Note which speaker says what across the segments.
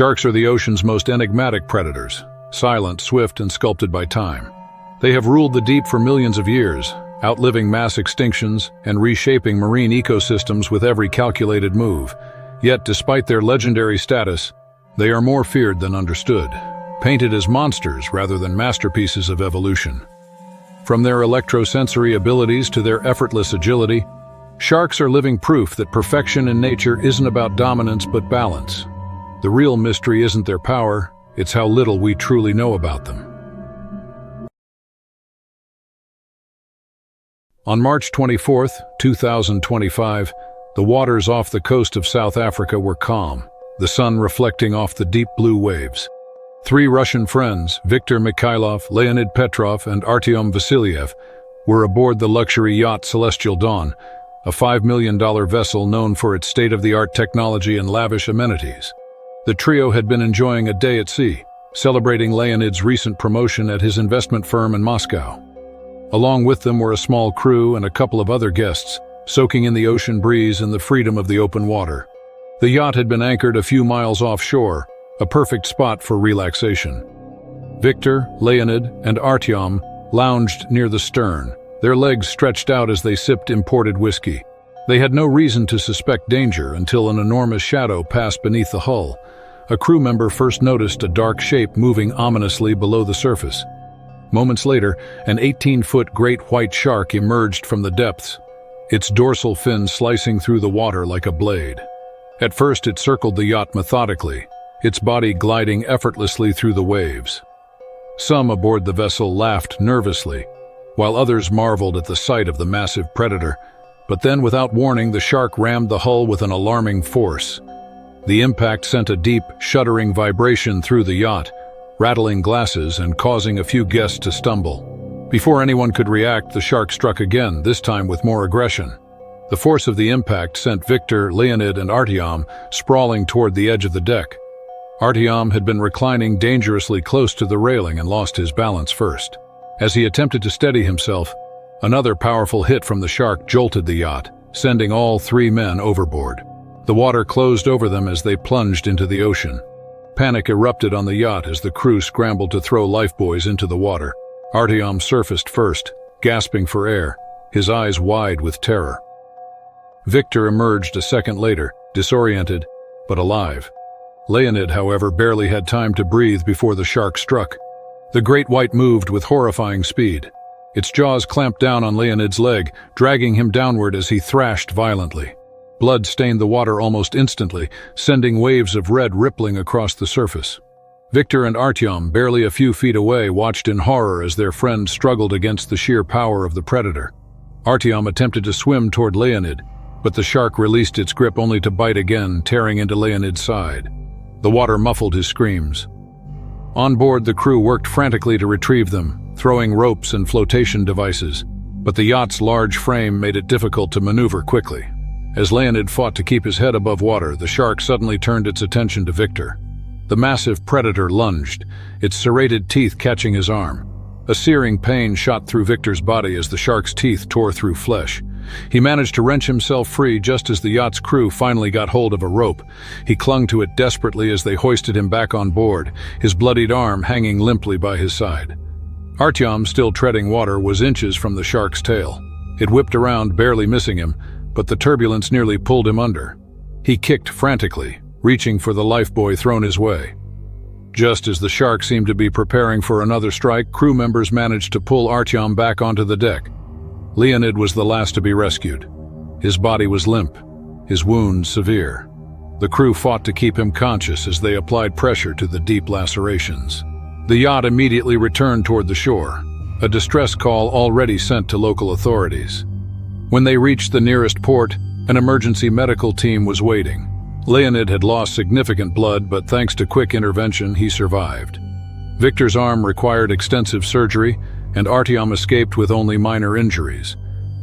Speaker 1: Sharks are the ocean's most enigmatic predators, silent, swift, and sculpted by time. They have ruled the deep for millions of years, outliving mass extinctions and reshaping marine ecosystems with every calculated move. Yet, despite their legendary status, they are more feared than understood, painted as monsters rather than masterpieces of evolution. From their electrosensory abilities to their effortless agility, sharks are living proof that perfection in nature isn't about dominance but balance. The real mystery isn't their power, it's how little we truly know about them. On March 24, 2025, the waters off the coast of South Africa were calm, the sun reflecting off the deep blue waves. Three Russian friends, Viktor Mikhailov, Leonid Petrov, and Artyom Vasilyev, were aboard the luxury yacht Celestial Dawn, a $5 million vessel known for its state-of-the-art technology and lavish amenities. The trio had been enjoying a day at sea, celebrating Leonid's recent promotion at his investment firm in Moscow. Along with them were a small crew and a couple of other guests, soaking in the ocean breeze and the freedom of the open water. The yacht had been anchored a few miles offshore, a perfect spot for relaxation. Viktor, Leonid, and Artyom lounged near the stern, their legs stretched out as they sipped imported whiskey. They had no reason to suspect danger until an enormous shadow passed beneath the hull. A crew member first noticed a dark shape moving ominously below the surface. Moments later, an 18-foot great white shark emerged from the depths, its dorsal fin slicing through the water like a blade. At first, it circled the yacht methodically, its body gliding effortlessly through the waves. Some aboard the vessel laughed nervously, while others marveled at the sight of the massive predator. But then, without warning, the shark rammed the hull with an alarming force. The impact sent a deep, shuddering vibration through the yacht, rattling glasses and causing a few guests to stumble. Before anyone could react, the shark struck again, this time with more aggression. The force of the impact sent Viktor, Leonid, and Artyom sprawling toward the edge of the deck. Artyom had been reclining dangerously close to the railing and lost his balance first. As he attempted to steady himself, another powerful hit from the shark jolted the yacht, sending all three men overboard. The water closed over them as they plunged into the ocean. Panic erupted on the yacht as the crew scrambled to throw lifebuoys into the water. Artyom surfaced first, gasping for air, his eyes wide with terror. Viktor emerged a second later, disoriented, but alive. Leonid, however, barely had time to breathe before the shark struck. The great white moved with horrifying speed. Its jaws clamped down on Leonid's leg, dragging him downward as he thrashed violently. Blood stained the water almost instantly, sending waves of red rippling across the surface. Viktor and Artyom, barely a few feet away, watched in horror as their friend struggled against the sheer power of the predator. Artyom attempted to swim toward Leonid, but the shark released its grip only to bite again, tearing into Leonid's side. The water muffled his screams. On board, the crew worked frantically to retrieve them, throwing ropes and flotation devices, but the yacht's large frame made it difficult to maneuver quickly. As Leonid fought to keep his head above water, the shark suddenly turned its attention to Viktor. The massive predator lunged, its serrated teeth catching his arm. A searing pain shot through Viktor's body as the shark's teeth tore through flesh. He managed to wrench himself free just as the yacht's crew finally got hold of a rope. He clung to it desperately as they hoisted him back on board, his bloodied arm hanging limply by his side. Artyom, still treading water, was inches from the shark's tail. It whipped around, barely missing him, but the turbulence nearly pulled him under. He kicked frantically, reaching for the lifebuoy thrown his way. Just as the shark seemed to be preparing for another strike, crew members managed to pull Artyom back onto the deck. Leonid was the last to be rescued. His body was limp, his wounds severe. The crew fought to keep him conscious as they applied pressure to the deep lacerations. The yacht immediately returned toward the shore, a distress call already sent to local authorities. When they reached the nearest port, an emergency medical team was waiting. Leonid had lost significant blood, but thanks to quick intervention, he survived. Viktor's arm required extensive surgery, and Artyom escaped with only minor injuries.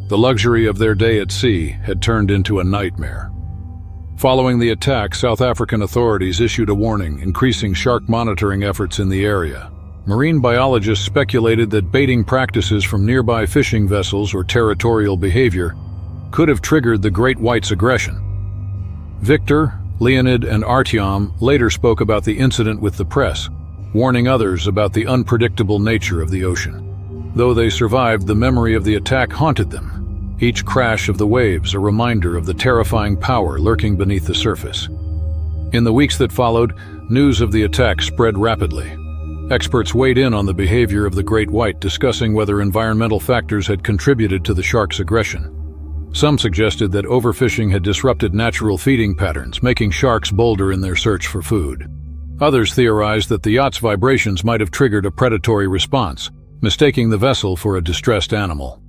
Speaker 1: The luxury of their day at sea had turned into a nightmare. Following the attack, South African authorities issued a warning, increasing shark monitoring efforts in the area. Marine biologists speculated that baiting practices from nearby fishing vessels or territorial behavior could have triggered the great white's aggression. Viktor, Leonid and Artyom later spoke about the incident with the press, warning others about the unpredictable nature of the ocean. Though they survived, the memory of the attack haunted them. Each crash of the waves a reminder of the terrifying power lurking beneath the surface. In the weeks that followed, news of the attack spread rapidly. Experts weighed in on the behavior of the great white, discussing whether environmental factors had contributed to the shark's aggression. Some suggested that overfishing had disrupted natural feeding patterns, making sharks bolder in their search for food. Others theorized that the yacht's vibrations might have triggered a predatory response, mistaking the vessel for a distressed animal.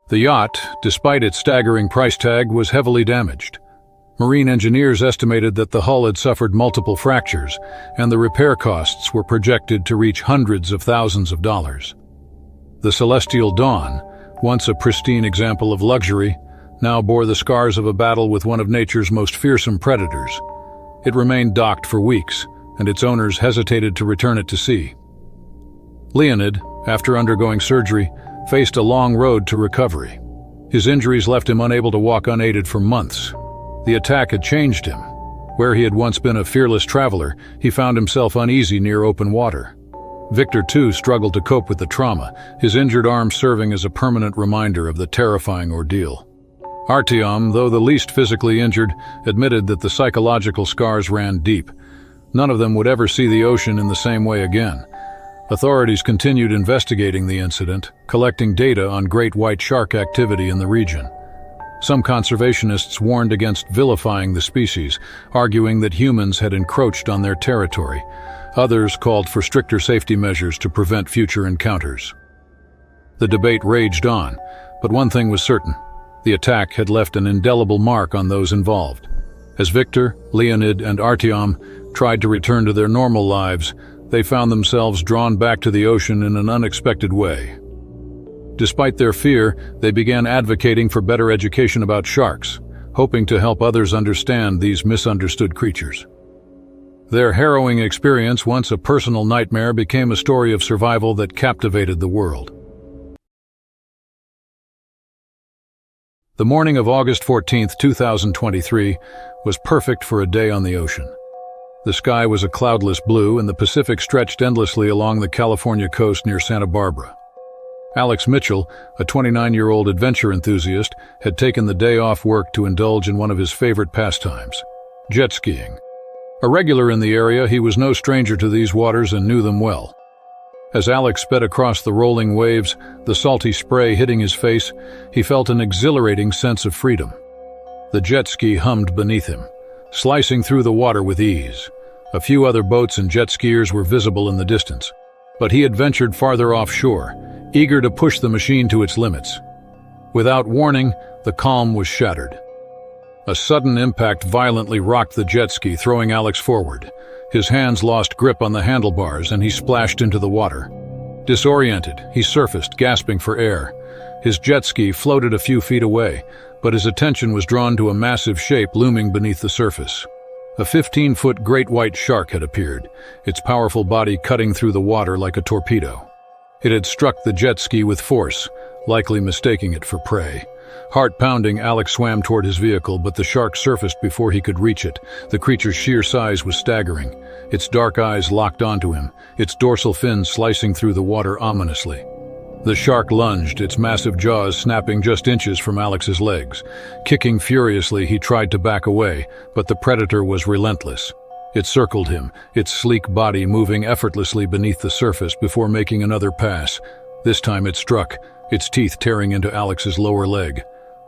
Speaker 1: The yacht, despite its staggering price tag, was heavily damaged. Marine engineers estimated that the hull had suffered multiple fractures, and the repair costs were projected to reach hundreds of thousands of dollars. The Celestial Dawn, once a pristine example of luxury, now bore the scars of a battle with one of nature's most fearsome predators. It remained docked for weeks, and its owners hesitated to return it to sea. Leonid, after undergoing surgery, faced a long road to recovery. His injuries left him unable to walk unaided for months. The attack had changed him. Where he had once been a fearless traveler, he found himself uneasy near open water. Victor, too, struggled to cope with the trauma, his injured arm serving as a permanent reminder of the terrifying ordeal. Artyom, though the least physically injured, admitted that the psychological scars ran deep. None of them would ever see the ocean in the same way again. Authorities continued investigating the incident, collecting data on great white shark activity in the region. Some conservationists warned against vilifying the species, arguing that humans had encroached on their territory. Others called for stricter safety measures to prevent future encounters. The debate raged on, but one thing was certain: the attack had left an indelible mark on those involved. As Victor, Leonid, and Artyom tried to return to their normal lives, they found themselves drawn back to the ocean in an unexpected way. Despite their fear, they began advocating for better education about sharks, hoping to help others understand these misunderstood creatures. Their harrowing experience, once a personal nightmare, became a story of survival that captivated the world. The morning of August 14, 2023, was perfect for a day on the ocean. The sky was a cloudless blue, and the Pacific stretched endlessly along the California coast near Santa Barbara. Alex Mitchell, a 29-year-old adventure enthusiast, had taken the day off work to indulge in one of his favorite pastimes: jet skiing. A regular in the area, he was no stranger to these waters and knew them well. As Alex sped across the rolling waves, the salty spray hitting his face, he felt an exhilarating sense of freedom. The jet ski hummed beneath him, slicing through the water with ease. A few other boats and jet skiers were visible in the distance, but he had ventured farther offshore, eager to push the machine to its limits. Without warning, the calm was shattered. A sudden impact violently rocked the jet ski, throwing Alex forward. His hands lost grip on the handlebars and he splashed into the water. Disoriented, he surfaced, gasping for air. His jet ski floated a few feet away, but his attention was drawn to a massive shape looming beneath the surface. A 15-foot great white shark had appeared, its powerful body cutting through the water like a torpedo. It had struck the jet ski with force, likely mistaking it for prey. Heart pounding, Alex swam toward his vehicle, but the shark surfaced before he could reach it. The creature's sheer size was staggering. Its dark eyes locked onto him, its dorsal fins slicing through the water ominously. The shark lunged, its massive jaws snapping just inches from Alex's legs. Kicking furiously, he tried to back away, but the predator was relentless. It circled him, its sleek body moving effortlessly beneath the surface before making another pass. This time it struck, its teeth tearing into Alex's lower leg.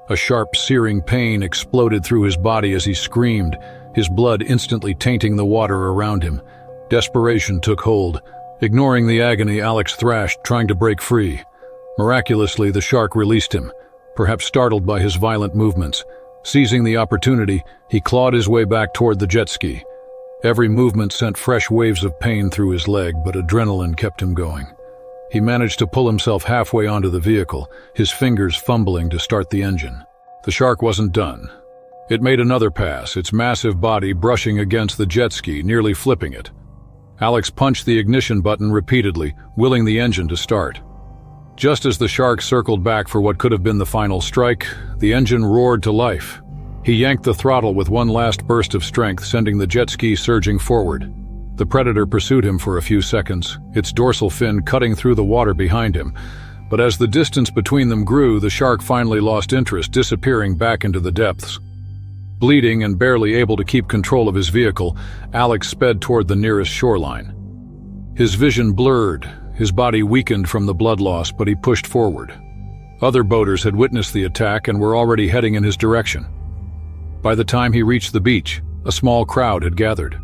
Speaker 1: A sharp, searing pain exploded through his body as he screamed, his blood instantly tainting the water around him. Desperation took hold. Ignoring the agony, Alex thrashed, trying to break free. Miraculously, the shark released him, perhaps startled by his violent movements. Seizing the opportunity, he clawed his way back toward the jet ski. Every movement sent fresh waves of pain through his leg, but adrenaline kept him going. He managed to pull himself halfway onto the vehicle, his fingers fumbling to start the engine. The shark wasn't done. It made another pass, its massive body brushing against the jet ski, nearly flipping it. Alex punched the ignition button repeatedly, willing the engine to start. Just as the shark circled back for what could have been the final strike, the engine roared to life. He yanked the throttle with one last burst of strength, sending the jet ski surging forward. The predator pursued him for a few seconds, its dorsal fin cutting through the water behind him. But as the distance between them grew, the shark finally lost interest, disappearing back into the depths. Bleeding and barely able to keep control of his vehicle, Alex sped toward the nearest shoreline. His vision blurred, his body weakened from the blood loss, but he pushed forward. Other boaters had witnessed the attack and were already heading in his direction. By the time he reached the beach, a small crowd had gathered.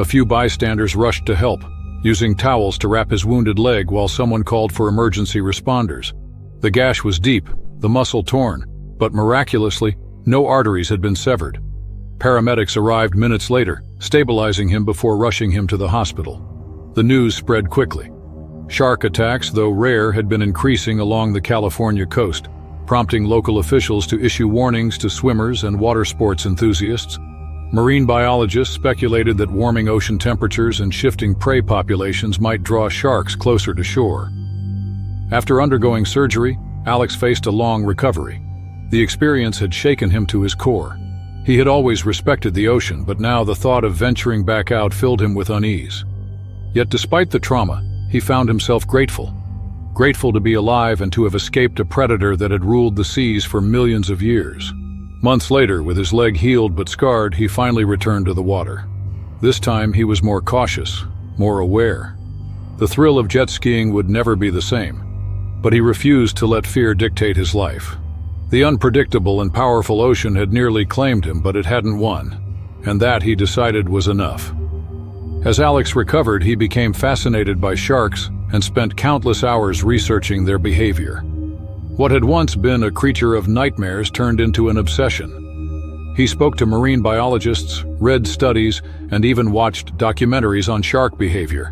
Speaker 1: A few bystanders rushed to help, using towels to wrap his wounded leg while someone called for emergency responders. The gash was deep, the muscle torn, but miraculously, no arteries had been severed. Paramedics arrived minutes later, stabilizing him before rushing him to the hospital. The news spread quickly. Shark attacks, though rare, had been increasing along the California coast, prompting local officials to issue warnings to swimmers and water sports enthusiasts. Marine biologists speculated that warming ocean temperatures and shifting prey populations might draw sharks closer to shore. After undergoing surgery, Alex faced a long recovery. The experience had shaken him to his core. He had always respected the ocean, but now the thought of venturing back out filled him with unease. Yet despite the trauma, he found himself grateful. Grateful to be alive and to have escaped a predator that had ruled the seas for millions of years. Months later, with his leg healed but scarred, he finally returned to the water. This time he was more cautious, more aware. The thrill of jet skiing would never be the same, but he refused to let fear dictate his life. The unpredictable and powerful ocean had nearly claimed him, but it hadn't won, and that, he decided, was enough. As Alex recovered, he became fascinated by sharks and spent countless hours researching their behavior. What had once been a creature of nightmares turned into an obsession. He spoke to marine biologists, read studies, and even watched documentaries on shark behavior.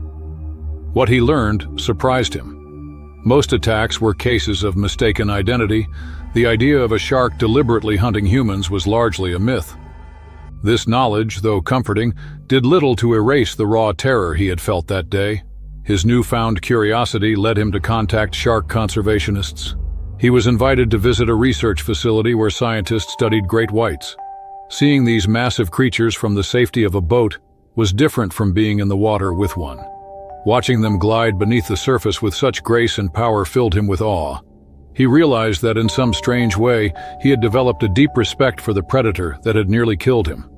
Speaker 1: What he learned surprised him. Most attacks were cases of mistaken identity. The idea of a shark deliberately hunting humans was largely a myth. This knowledge, though comforting, did little to erase the raw terror he had felt that day. His newfound curiosity led him to contact shark conservationists. He was invited to visit a research facility where scientists studied great whites. Seeing these massive creatures from the safety of a boat was different from being in the water with one. Watching them glide beneath the surface with such grace and power filled him with awe. He realized that in some strange way, he had developed a deep respect for the predator that had nearly killed him.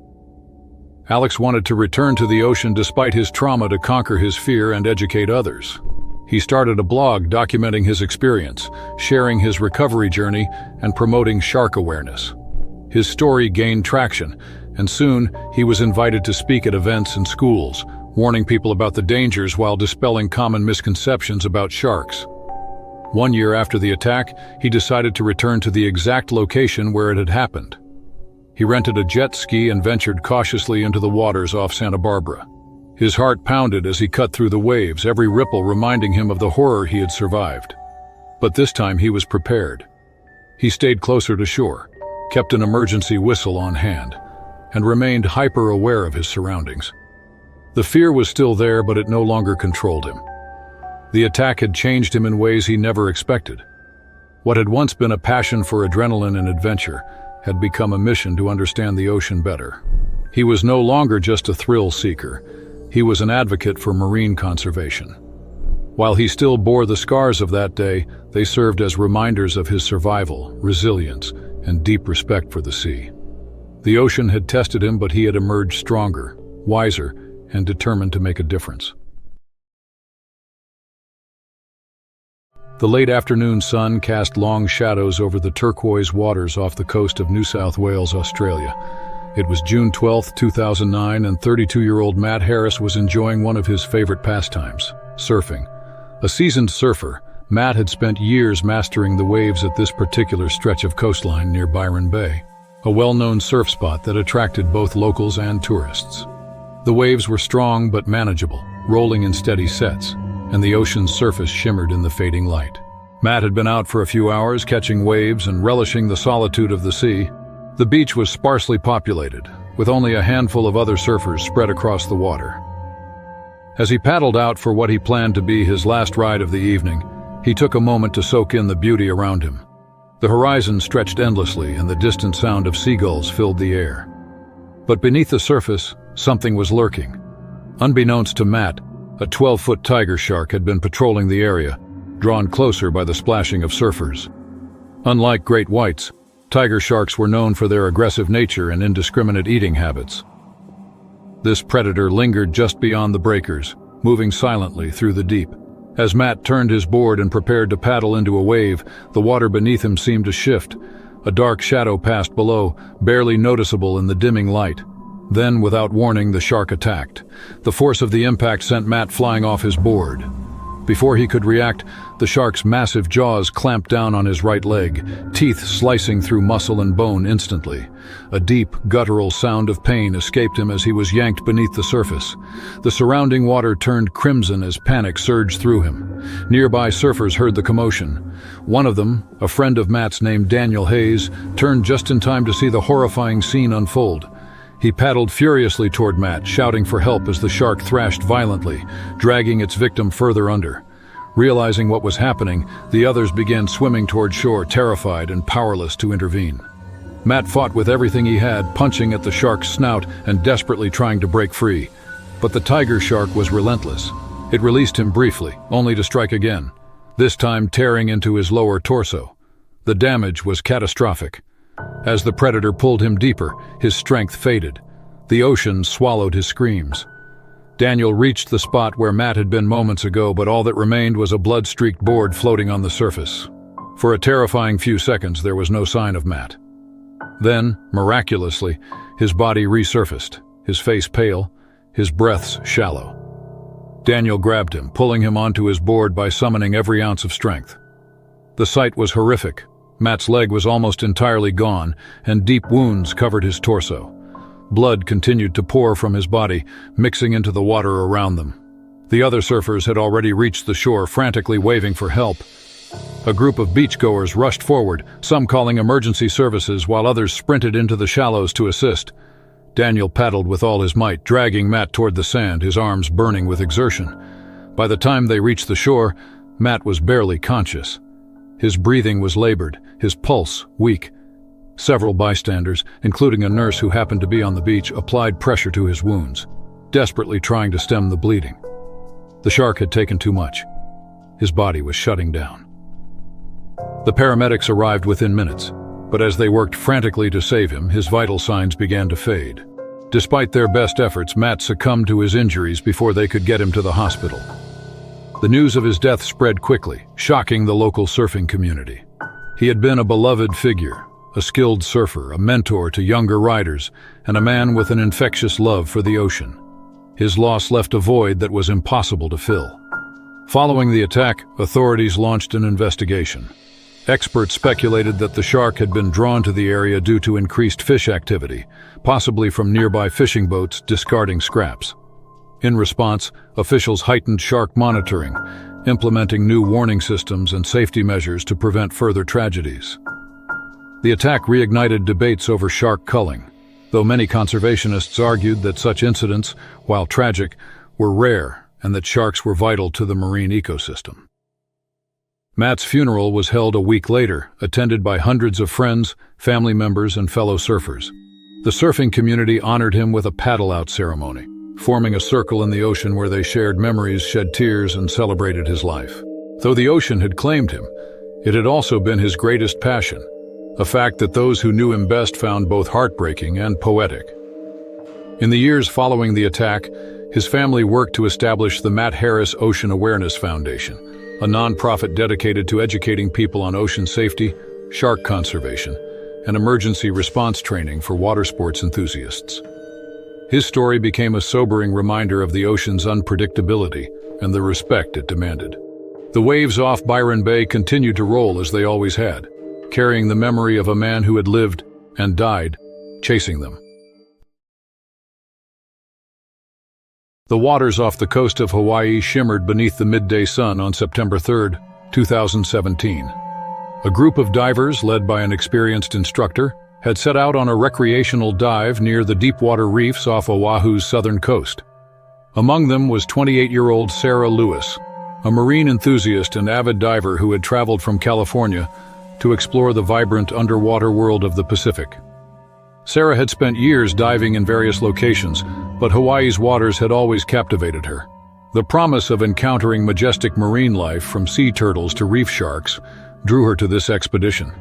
Speaker 1: Alex wanted to return to the ocean despite his trauma to conquer his fear and educate others. He started a blog documenting his experience, sharing his recovery journey, and promoting shark awareness. His story gained traction, and soon he was invited to speak at events and schools, warning people about the dangers while dispelling common misconceptions about sharks. 1 year after the attack, he decided to return to the exact location where it had happened. He rented a jet ski and ventured cautiously into the waters off Santa Barbara. His heart pounded as he cut through the waves, every ripple reminding him of the horror he had survived. But this time he was prepared. He stayed closer to shore, kept an emergency whistle on hand, and remained hyper-aware of his surroundings. The fear was still there, but it no longer controlled him. The attack had changed him in ways he never expected. What had once been a passion for adrenaline and adventure had become a mission to understand the ocean better. He was no longer just a thrill seeker. He was an advocate for marine conservation. While he still bore the scars of that day, they served as reminders of his survival, resilience, and deep respect for the sea. The ocean had tested him, but he had emerged stronger, wiser, and determined to make a difference. The late afternoon sun cast long shadows over the turquoise waters off the coast of New South Wales, Australia. It was June 12, 2009, and 32-year-old Matt Harris was enjoying one of his favorite pastimes, surfing. A seasoned surfer, Matt had spent years mastering the waves at this particular stretch of coastline near Byron Bay, a well-known surf spot that attracted both locals and tourists. The waves were strong but manageable, rolling in steady sets, and the ocean's surface shimmered in the fading light. Matt had been out for a few hours, catching waves and relishing the solitude of the sea. The beach was sparsely populated, with only a handful of other surfers spread across the water. As he paddled out for what he planned to be his last ride of the evening, he took a moment to soak in the beauty around him. The horizon stretched endlessly, and the distant sound of seagulls filled the air. But beneath the surface, something was lurking. Unbeknownst to Matt, a 12-foot tiger shark had been patrolling the area, drawn closer by the splashing of surfers. Unlike great whites, tiger sharks were known for their aggressive nature and indiscriminate eating habits. This predator lingered just beyond the breakers, moving silently through the deep. As Matt turned his board and prepared to paddle into a wave, the water beneath him seemed to shift. A dark shadow passed below, barely noticeable in the dimming light. Then, without warning, the shark attacked. The force of the impact sent Matt flying off his board. Before he could react, the shark's massive jaws clamped down on his right leg, teeth slicing through muscle and bone instantly. A deep, guttural sound of pain escaped him as he was yanked beneath the surface. The surrounding water turned crimson as panic surged through him. Nearby surfers heard the commotion. One of them, a friend of Matt's named Daniel Hayes, turned just in time to see the horrifying scene unfold. He paddled furiously toward Matt, shouting for help as the shark thrashed violently, dragging its victim further under. Realizing what was happening, the others began swimming toward shore, terrified and powerless to intervene. Matt fought with everything he had, punching at the shark's snout and desperately trying to break free. But the tiger shark was relentless. It released him briefly, only to strike again, this time tearing into his lower torso. The damage was catastrophic. As the predator pulled him deeper, his strength faded. The ocean swallowed his screams. Daniel reached the spot where Matt had been moments ago, but all that remained was a blood-streaked board floating on the surface. For a terrifying few seconds, there was no sign of Matt. Then, miraculously, his body resurfaced, his face pale, his breaths shallow. Daniel grabbed him, pulling him onto his board by summoning every ounce of strength. The sight was horrific. Matt's leg was almost entirely gone, and deep wounds covered his torso. Blood continued to pour from his body, mixing into the water around them. The other surfers had already reached the shore, frantically waving for help. A group of beachgoers rushed forward, some calling emergency services while others sprinted into the shallows to assist. Daniel paddled with all his might, dragging Matt toward the sand, his arms burning with exertion. By the time they reached the shore, Matt was barely conscious. His breathing was labored, his pulse weak. Several bystanders, including a nurse who happened to be on the beach, applied pressure to his wounds, desperately trying to stem the bleeding. The shark had taken too much. His body was shutting down. The paramedics arrived within minutes, but as they worked frantically to save him, his vital signs began to fade. Despite their best efforts, Matt succumbed to his injuries before they could get him to the hospital. The news of his death spread quickly, shocking the local surfing community. He had been a beloved figure, a skilled surfer, a mentor to younger riders, and a man with an infectious love for the ocean. His loss left a void that was impossible to fill. Following the attack, authorities launched an investigation. Experts speculated that the shark had been drawn to the area due to increased fish activity, possibly from nearby fishing boats discarding scraps. In response, officials heightened shark monitoring, implementing new warning systems and safety measures to prevent further tragedies. The attack reignited debates over shark culling, though many conservationists argued that such incidents, while tragic, were rare and that sharks were vital to the marine ecosystem. Matt's funeral was held a week later, attended by hundreds of friends, family members, and fellow surfers. The surfing community honored him with a paddle-out ceremony, forming a circle in the ocean where they shared memories, shed tears, and celebrated his life. Though the ocean had claimed him, it had also been his greatest passion, a fact that those who knew him best found both heartbreaking and poetic. In the years following the attack, his family worked to establish the Matt Harris Ocean Awareness Foundation, a nonprofit dedicated to educating people on ocean safety, shark conservation, and emergency response training for water sports enthusiasts. His story became a sobering reminder of the ocean's unpredictability and the respect it demanded. The waves off Byron Bay continued to roll as they always had, carrying the memory of a man who had lived and died chasing them. The waters off the coast of Hawaii shimmered beneath the midday sun on September 3, 2017. A group of divers, led by an experienced instructor, had set out on a recreational dive near the deepwater reefs off Oahu's southern coast. Among them was 28-year-old Sarah Lewis, a marine enthusiast and avid diver who had traveled from California to explore the vibrant underwater world of the Pacific. Sarah had spent years diving in various locations, but Hawaii's waters had always captivated her. The promise of encountering majestic marine life, from sea turtles to reef sharks, drew her to this expedition.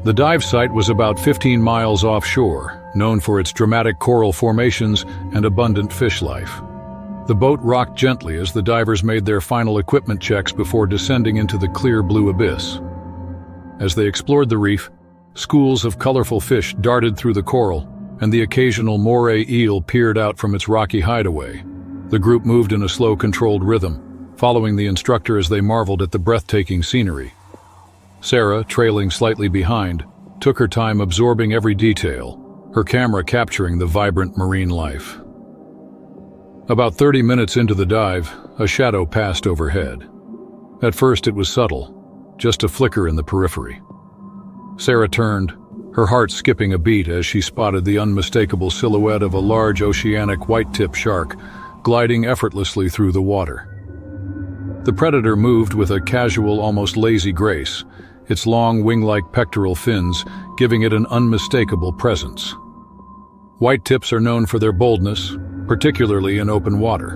Speaker 1: The dive site was about 15 miles offshore, known for its dramatic coral formations and abundant fish life. The boat rocked gently as the divers made their final equipment checks before descending into the clear blue abyss. As they explored the reef, schools of colorful fish darted through the coral, and the occasional moray eel peered out from its rocky hideaway. The group moved in a slow, controlled rhythm, following the instructor as they marveled at the breathtaking scenery. Sarah, trailing slightly behind, took her time absorbing every detail, her camera capturing the vibrant marine life. About 30 minutes into the dive, a shadow passed overhead. At first it was subtle, just a flicker in the periphery. Sarah turned, her heart skipping a beat as she spotted the unmistakable silhouette of a large oceanic white-tip shark gliding effortlessly through the water. The predator moved with a casual, almost lazy grace, its long wing-like pectoral fins giving it an unmistakable presence. White tips are known for their boldness, particularly in open water,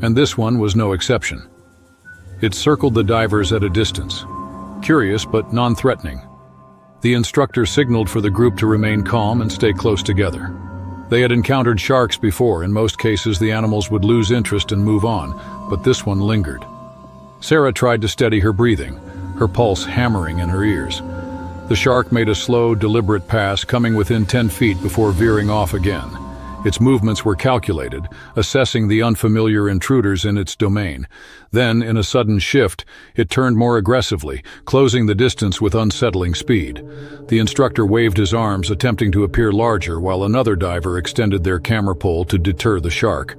Speaker 1: and this one was no exception. It circled the divers at a distance, curious but non-threatening. The instructor signaled for the group to remain calm and stay close together. They had encountered sharks before. In most cases, the animals would lose interest and move on, but this one lingered. Sarah tried to steady her breathing, her pulse hammering in her ears. The shark made a slow, deliberate pass, coming within 10 feet before veering off again. Its movements were calculated, assessing the unfamiliar intruders in its domain. Then, in a sudden shift, it turned more aggressively, closing the distance with unsettling speed. The instructor waved his arms, attempting to appear larger, while another diver extended their camera pole to deter the shark.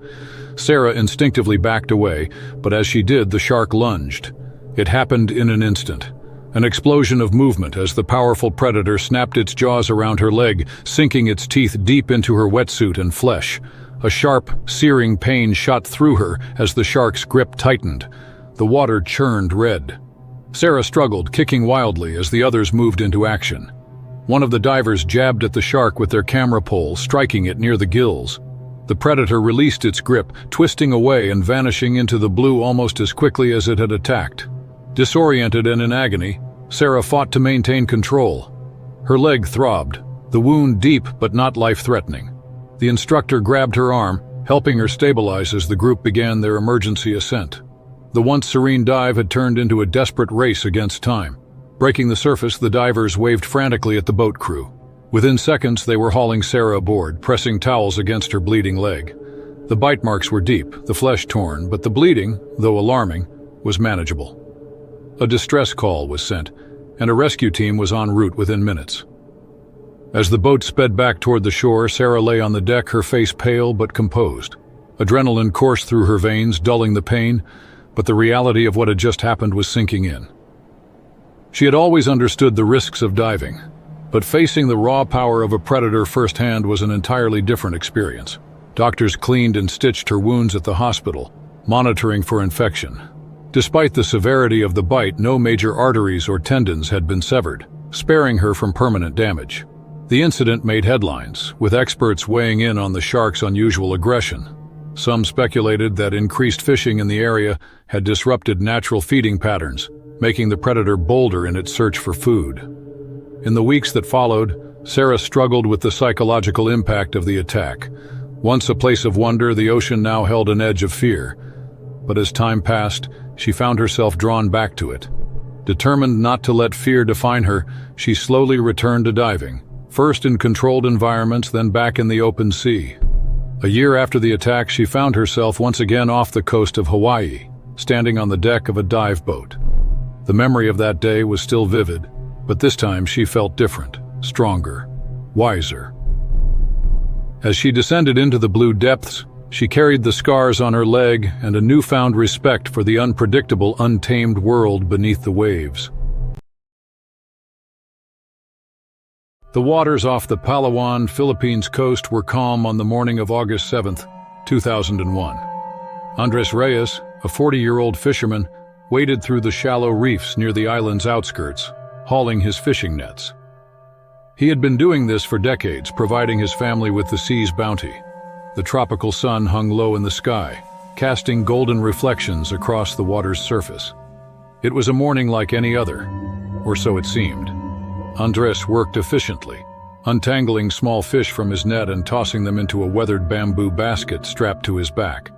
Speaker 1: Sarah instinctively backed away, but as she did, the shark lunged. It happened in an instant. An explosion of movement as the powerful predator snapped its jaws around her leg, sinking its teeth deep into her wetsuit and flesh. A sharp, searing pain shot through her as the shark's grip tightened. The water churned red. Sarah struggled, kicking wildly as the others moved into action. One of the divers jabbed at the shark with their camera pole, striking it near the gills. The predator released its grip, twisting away and vanishing into the blue almost as quickly as it had attacked. Disoriented and in agony, Sarah fought to maintain control. Her leg throbbed, the wound deep but not life-threatening. The instructor grabbed her arm, helping her stabilize as the group began their emergency ascent. The once serene dive had turned into a desperate race against time. Breaking the surface, the divers waved frantically at the boat crew. Within seconds, they were hauling Sarah aboard, pressing towels against her bleeding leg. The bite marks were deep, the flesh torn, but the bleeding, though alarming, was manageable. A distress call was sent, and a rescue team was en route within minutes. As the boat sped back toward the shore, Sarah lay on the deck, her face pale but composed. Adrenaline coursed through her veins, dulling the pain, but the reality of what had just happened was sinking in. She had always understood the risks of diving, but facing the raw power of a predator firsthand was an entirely different experience. Doctors cleaned and stitched her wounds at the hospital, monitoring for infection. Despite the severity of the bite, no major arteries or tendons had been severed, sparing her from permanent damage. The incident made headlines, with experts weighing in on the shark's unusual aggression. Some speculated that increased fishing in the area had disrupted natural feeding patterns, making the predator bolder in its search for food. In the weeks that followed, Sarah struggled with the psychological impact of the attack. Once a place of wonder, the ocean now held an edge of fear. But as time passed, she found herself drawn back to it. Determined not to let fear define her, she slowly returned to diving, first in controlled environments, then back in the open sea. A year after the attack, she found herself once again off the coast of Hawaii, standing on the deck of a dive boat. The memory of that day was still vivid, but this time she felt different, stronger, wiser. As she descended into the blue depths, she carried the scars on her leg and a newfound respect for the unpredictable, untamed world beneath the waves. The waters off the Palawan, Philippines coast were calm on the morning of August 7, 2001. Andres Reyes, a 40-year-old fisherman, waded through the shallow reefs near the island's outskirts. hauling his fishing nets. He had been doing this for decades, providing his family with the sea's bounty. The tropical sun hung low in the sky, casting golden reflections across the water's surface. It was a morning like any other, or so it seemed. Andres worked efficiently, untangling small fish from his net and tossing them into a weathered bamboo basket strapped to his back.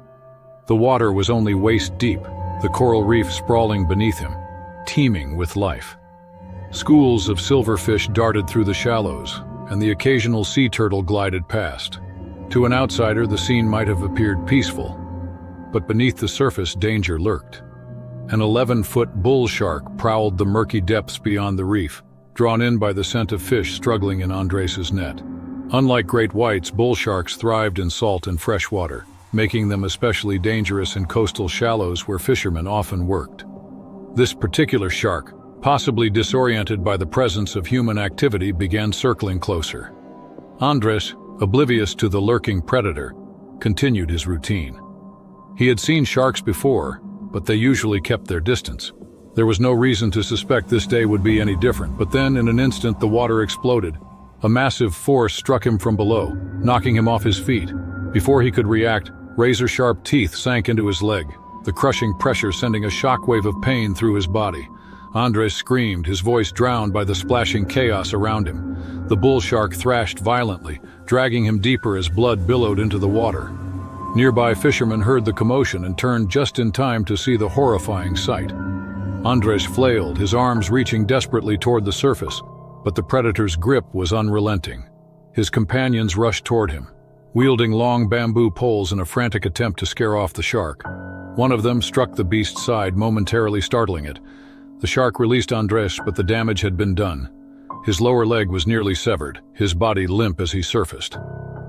Speaker 1: The water was only waist deep, the coral reef sprawling beneath him, teeming with life. Schools of silverfish darted through the shallows, and the occasional sea turtle glided past. To an outsider, the scene might have appeared peaceful, but beneath the surface, danger lurked. An 11-foot bull shark prowled the murky depths beyond the reef, drawn in by the scent of fish struggling in Andres's net. Unlike great whites, bull sharks thrived in salt and fresh water, making them especially dangerous in coastal shallows where fishermen often worked. This particular shark, possibly disoriented by the presence of human activity, began circling closer. Andres, oblivious to the lurking predator, continued his routine. He had seen sharks before, but they usually kept their distance. There was no reason to suspect this day would be any different, but then in an instant the water exploded. A massive force struck him from below, knocking him off his feet. Before he could react, razor-sharp teeth sank into his leg, the crushing pressure sending a shockwave of pain through his body. Andres screamed, his voice drowned by the splashing chaos around him. The bull shark thrashed violently, dragging him deeper as blood billowed into the water. Nearby fishermen heard the commotion and turned just in time to see the horrifying sight. Andres flailed, his arms reaching desperately toward the surface, but the predator's grip was unrelenting. His companions rushed toward him, wielding long bamboo poles in a frantic attempt to scare off the shark. One of them struck the beast's side, momentarily startling it. The shark released Andres, but the damage had been done. His lower leg was nearly severed, his body limp as he surfaced.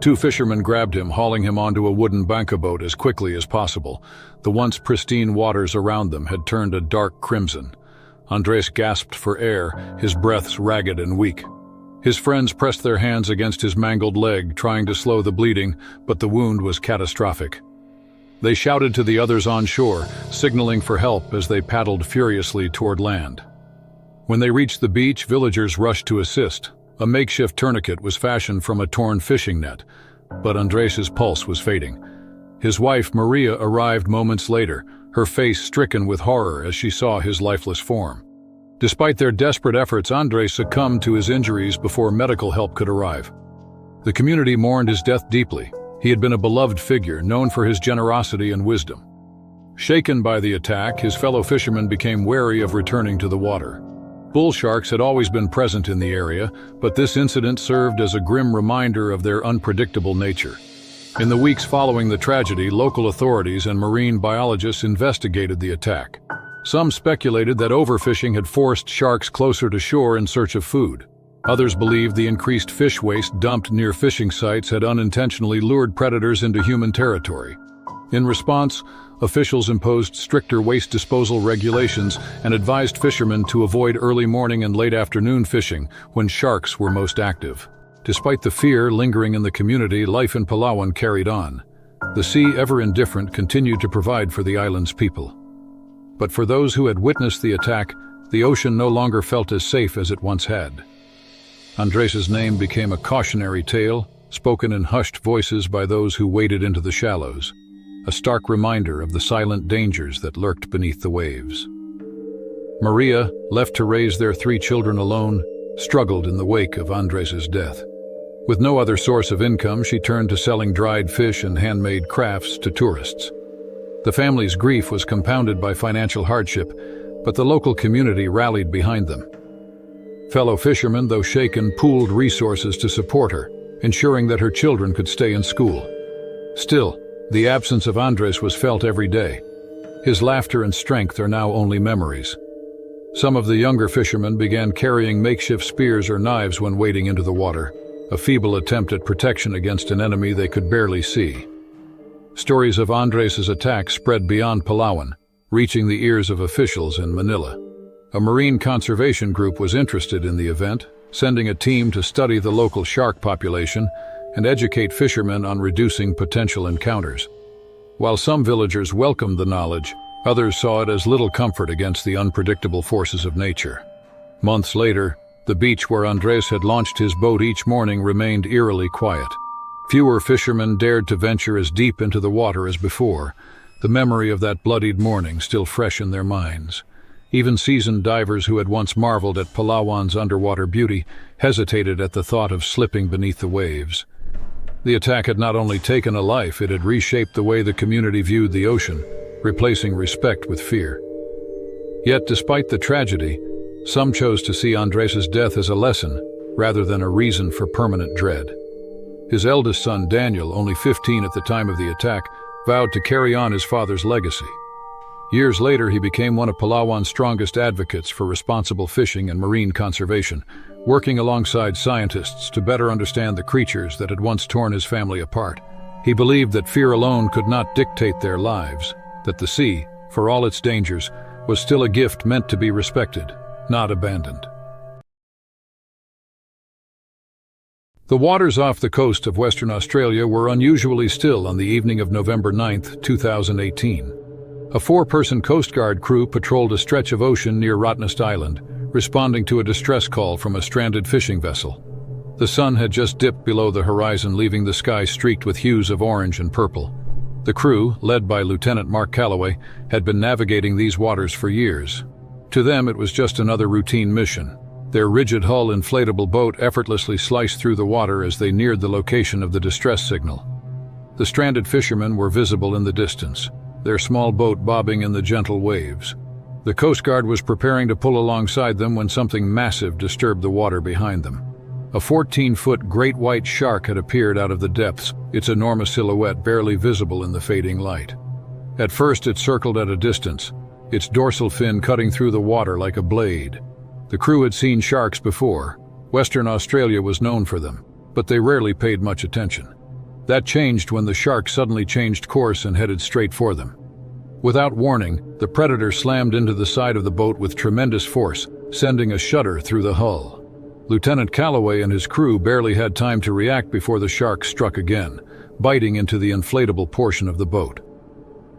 Speaker 1: Two fishermen grabbed him, hauling him onto a wooden banca boat as quickly as possible. The once pristine waters around them had turned a dark crimson. Andres gasped for air, his breaths ragged and weak. His friends pressed their hands against his mangled leg, trying to slow the bleeding, but the wound was catastrophic. They shouted to the others on shore, signaling for help as they paddled furiously toward land. When they reached the beach, villagers rushed to assist. A makeshift tourniquet was fashioned from a torn fishing net, but Andres's pulse was fading. His wife, Maria, arrived moments later, her face stricken with horror as she saw his lifeless form. Despite their desperate efforts, Andres succumbed to his injuries before medical help could arrive. The community mourned his death deeply. He had been a beloved figure, known for his generosity and wisdom. Shaken by the attack, his fellow fishermen became wary of returning to the water. Bull sharks had always been present in the area, but this incident served as a grim reminder of their unpredictable nature. In the weeks following the tragedy, local authorities and marine biologists investigated the attack. Some speculated that overfishing had forced sharks closer to shore in search of food. Others believed the increased fish waste dumped near fishing sites had unintentionally lured predators into human territory. In response, officials imposed stricter waste disposal regulations and advised fishermen to avoid early morning and late afternoon fishing when sharks were most active. Despite the fear lingering in the community, life in Palawan carried on. The sea, ever indifferent, continued to provide for the island's people. But for those who had witnessed the attack, the ocean no longer felt as safe as it once had. Andres's name became a cautionary tale, spoken in hushed voices by those who waded into the shallows, a stark reminder of the silent dangers that lurked beneath the waves. Maria, left to raise their 3 children alone, struggled in the wake of Andres's death. With no other source of income, she turned to selling dried fish and handmade crafts to tourists. The family's grief was compounded by financial hardship, but the local community rallied behind them. Fellow fishermen, though shaken, pooled resources to support her, ensuring that her children could stay in school. Still, the absence of Andres was felt every day. His laughter and strength are now only memories. Some of the younger fishermen began carrying makeshift spears or knives when wading into the water, a feeble attempt at protection against an enemy they could barely see. Stories of Andres's attack spread beyond Palawan, reaching the ears of officials in Manila. A marine conservation group was interested in the event, sending a team to study the local shark population and educate fishermen on reducing potential encounters. While some villagers welcomed the knowledge, others saw it as little comfort against the unpredictable forces of nature. Months later, the beach where Andres had launched his boat each morning remained eerily quiet. Fewer fishermen dared to venture as deep into the water as before, the memory of that bloodied morning still fresh in their minds. Even seasoned divers who had once marveled at Palawan's underwater beauty hesitated at the thought of slipping beneath the waves. The attack had not only taken a life, it had reshaped the way the community viewed the ocean, replacing respect with fear. Yet, despite the tragedy, some chose to see Andres' death as a lesson rather than a reason for permanent dread. His eldest son, Daniel, only 15 at the time of the attack, vowed to carry on his father's legacy. Years later, he became one of Palawan's strongest advocates for responsible fishing and marine conservation, working alongside scientists to better understand the creatures that had once torn his family apart. He believed that fear alone could not dictate their lives, that the sea, for all its dangers, was still a gift meant to be respected, not abandoned. The waters off the coast of Western Australia were unusually still on the evening of November 9, 2018. A four-person Coast Guard crew patrolled a stretch of ocean near Rottnest Island, responding to a distress call from a stranded fishing vessel. The sun had just dipped below the horizon, leaving the sky streaked with hues of orange and purple. The crew, led by Lieutenant Mark Calloway, had been navigating these waters for years. To them, it was just another routine mission. Their rigid-hull inflatable boat effortlessly sliced through the water as they neared the location of the distress signal. The stranded fishermen were visible in the distance, their small boat bobbing in the gentle waves. The Coast Guard was preparing to pull alongside them when something massive disturbed the water behind them. A 14-foot great white shark had appeared out of the depths, its enormous silhouette barely visible in the fading light. At first it circled at a distance, its dorsal fin cutting through the water like a blade. The crew had seen sharks before. Western Australia was known for them, but they rarely paid much attention. That changed when the shark suddenly changed course and headed straight for them. Without warning, the predator slammed into the side of the boat with tremendous force, sending a shudder through the hull. Lieutenant Calloway and his crew barely had time to react before the shark struck again, biting into the inflatable portion of the boat.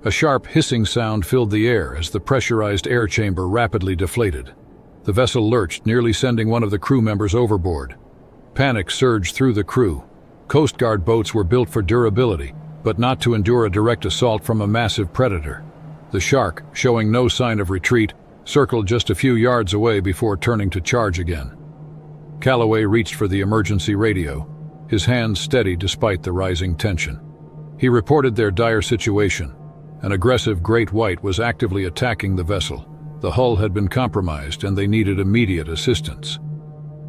Speaker 1: A sharp hissing sound filled the air as the pressurized air chamber rapidly deflated. The vessel lurched, nearly sending one of the crew members overboard. Panic surged through the crew. Coast Guard boats were built for durability, but not to endure a direct assault from a massive predator. The shark, showing no sign of retreat, circled just a few yards away before turning to charge again. Calloway reached for the emergency radio, his hands steady despite the rising tension. He reported their dire situation. An aggressive great white was actively attacking the vessel. The hull had been compromised and they needed immediate assistance.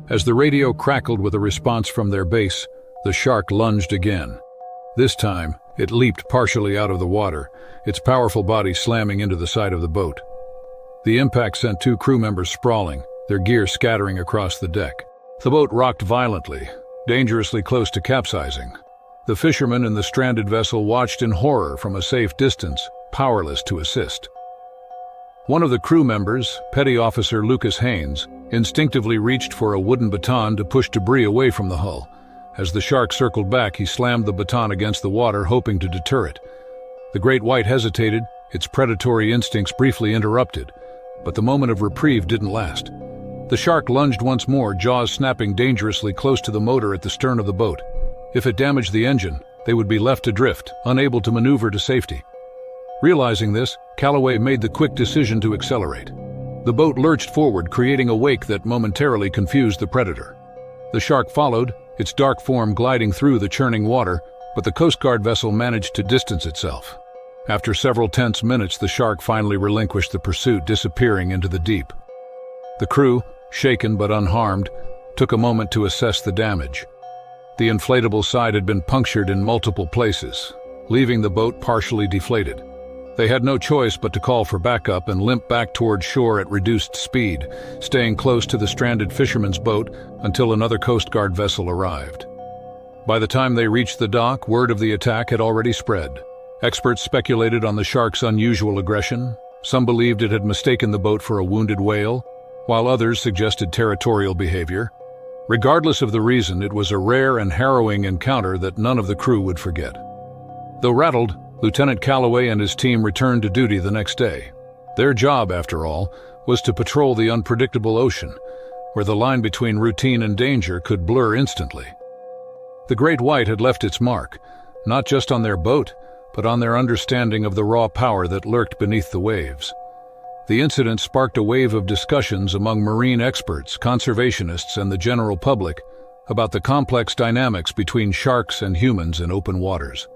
Speaker 1: As the radio crackled with a response from their base, the shark lunged again. This time, it leaped partially out of the water, its powerful body slamming into the side of the boat. The impact sent two crew members sprawling, their gear scattering across the deck. The boat rocked violently, dangerously close to capsizing. The fishermen in the stranded vessel watched in horror from a safe distance, powerless to assist. One of the crew members, Petty Officer Lucas Haynes, instinctively reached for a wooden baton to push debris away from the hull. As the shark circled back, he slammed the baton against the water, hoping to deter it. The great white hesitated, its predatory instincts briefly interrupted, but the moment of reprieve didn't last. The shark lunged once more, jaws snapping dangerously close to the motor at the stern of the boat. If it damaged the engine, they would be left adrift, unable to maneuver to safety. Realizing this, Calloway made the quick decision to accelerate. The boat lurched forward, creating a wake that momentarily confused the predator. The shark followed, its dark form gliding through the churning water, but the Coast Guard vessel managed to distance itself. After several tense minutes, the shark finally relinquished the pursuit, disappearing into the deep. The crew, shaken but unharmed, took a moment to assess the damage. The inflatable side had been punctured in multiple places, leaving the boat partially deflated. They had no choice but to call for backup and limp back toward shore at reduced speed, staying close to the stranded fisherman's boat until another Coast Guard vessel arrived. By the time they reached the dock, word of the attack had already spread. Experts speculated on the shark's unusual aggression. Some believed it had mistaken the boat for a wounded whale, while others suggested territorial behavior. Regardless of the reason, it was a rare and harrowing encounter that none of the crew would forget. Though rattled, Lieutenant Calloway and his team returned to duty the next day. Their job, after all, was to patrol the unpredictable ocean, where the line between routine and danger could blur instantly. The great white had left its mark, not just on their boat, but on their understanding of the raw power that lurked beneath the waves. The incident sparked a wave of discussions among marine experts, conservationists, and the general public about the complex dynamics between sharks and humans in open waters.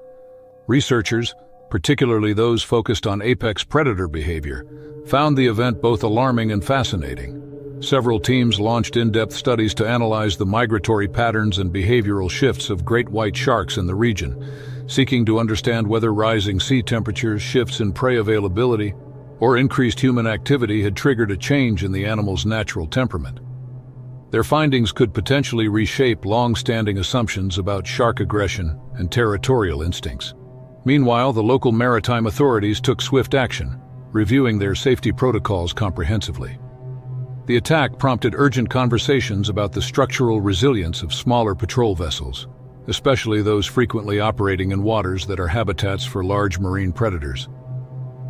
Speaker 1: Researchers, particularly those focused on apex predator behavior, found the event both alarming and fascinating. Several teams launched in-depth studies to analyze the migratory patterns and behavioral shifts of great white sharks in the region, seeking to understand whether rising sea temperatures, shifts in prey availability, or increased human activity had triggered a change in the animal's natural temperament. Their findings could potentially reshape long-standing assumptions about shark aggression and territorial instincts. Meanwhile, the local maritime authorities took swift action, reviewing their safety protocols comprehensively. The attack prompted urgent conversations about the structural resilience of smaller patrol vessels, especially those frequently operating in waters that are habitats for large marine predators.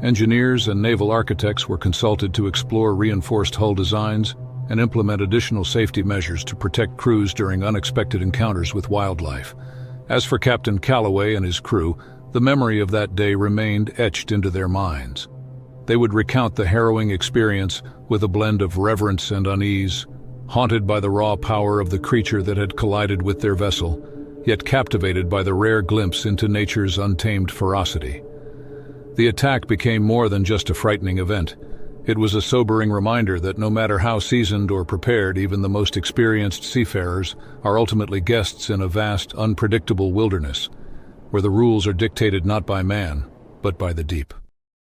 Speaker 1: Engineers and naval architects were consulted to explore reinforced hull designs and implement additional safety measures to protect crews during unexpected encounters with wildlife. As for Captain Calloway and his crew, the memory of that day remained etched into their minds. They would recount the harrowing experience with a blend of reverence and unease, haunted by the raw power of the creature that had collided with their vessel, yet captivated by the rare glimpse into nature's untamed ferocity. The attack became more than just a frightening event. It was a sobering reminder that no matter how seasoned or prepared, even the most experienced seafarers are ultimately guests in a vast, unpredictable wilderness, where the rules are dictated not by man, but by the deep.